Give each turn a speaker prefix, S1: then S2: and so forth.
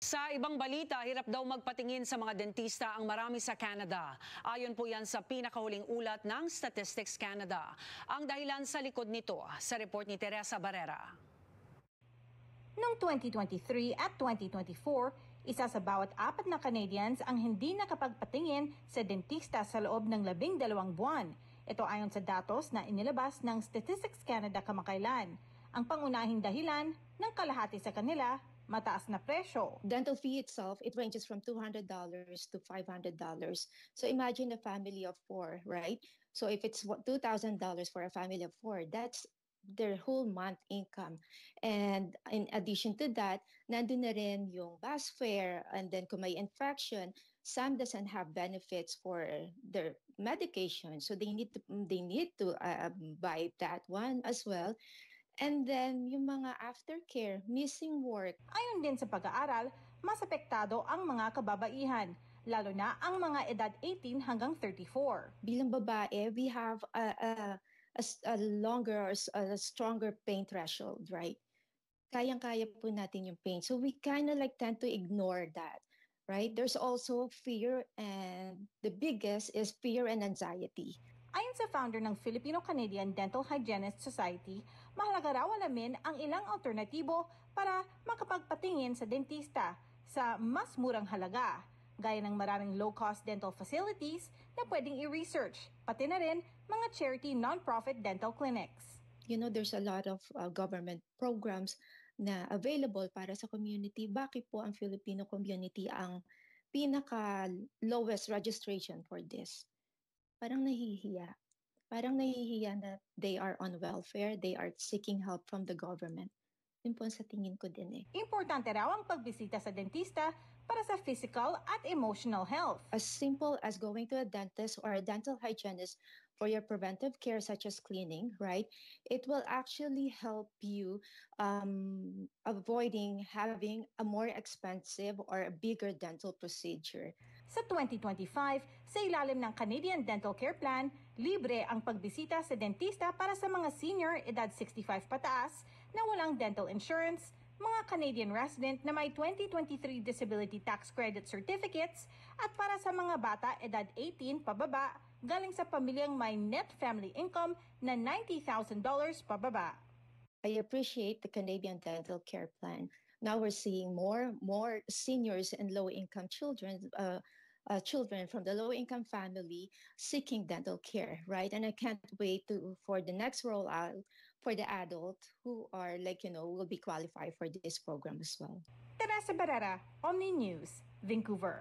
S1: Sa ibang balita, hirap daw magpatingin sa mga dentista ang marami sa Canada. Ayon po yan sa pinakahuling ulat ng Statistics Canada. Ang dahilan sa likod nito, sa report ni Teresa Barrera.
S2: Noong 2023 at 2024, isa sa bawat 4 na Canadians ang hindi nakapagpatingin sa dentista sa loob ng 12 buwan. Ito ayon sa datos na inilabas ng Statistics Canada kamakailan. Ang pangunahing dahilan ng kalahati sa kanila, mataas na presyo.
S3: Dental fee itself, it ranges from $200 to $500. So imagine a family of 4, right? So if it's $2,000 for a family of 4, that's their whole month income. And in addition to that, nandun na rin yung bus fare, and then kung may infection, some doesn't have benefits for their medication. So they need to buy that one as well. And then, yung mga aftercare, missing work.
S2: Ayon din sa pag-aaral, mas apektado ang mga kababaihan, lalo na ang mga edad 18 hanggang 34.
S3: Bilang babae, we have a longer, a stronger pain threshold, right? Kayang-kaya po natin yung pain. So we kind of like tend to ignore that, right? There's also fear, and the biggest is fear and anxiety.
S2: Ayon sa founder ng Filipino-Canadian Dental Hygienist Society, mahalaga raw alamin ang ilang alternatibo para makapagpatingin sa dentista sa mas murang halaga, gaya ng maraming low-cost dental facilities na pwedeng i-research, pati na rin mga charity non-profit dental clinics.
S3: You know, there's a lot of government programs na available para sa community. Bakit po ang Filipino community ang pinaka-lowest registration for this? Parang nahihiya. Parang nahihiya na they are on welfare, they are seeking help from the government. Yun po sa tingin ko din eh.
S2: Importante raw ang pagbisita sa dentista para sa physical at emotional health.
S3: As simple as going to a dentist or a dental hygienist for your preventive care such as cleaning, right? It will actually help you avoiding having a more expensive or a bigger dental procedure.
S2: Sa 2025, sa ilalim ng Canadian Dental Care Plan, libre ang pagbisita sa dentista para sa mga senior edad 65 pataas na walang dental insurance, mga Canadian resident na may 2023 Disability Tax Credit Certificates, at para sa mga bata edad 18 pababa galing sa pamilyang may net family income na $90,000 pababa.
S3: I appreciate the Canadian Dental Care Plan. Now we're seeing more seniors and low-income children, children from the low-income family seeking dental care, right? And I can't wait for the next rollout for the adult who are will be qualified for this program as well.
S2: Teresa Barrera, Omni News, Vancouver.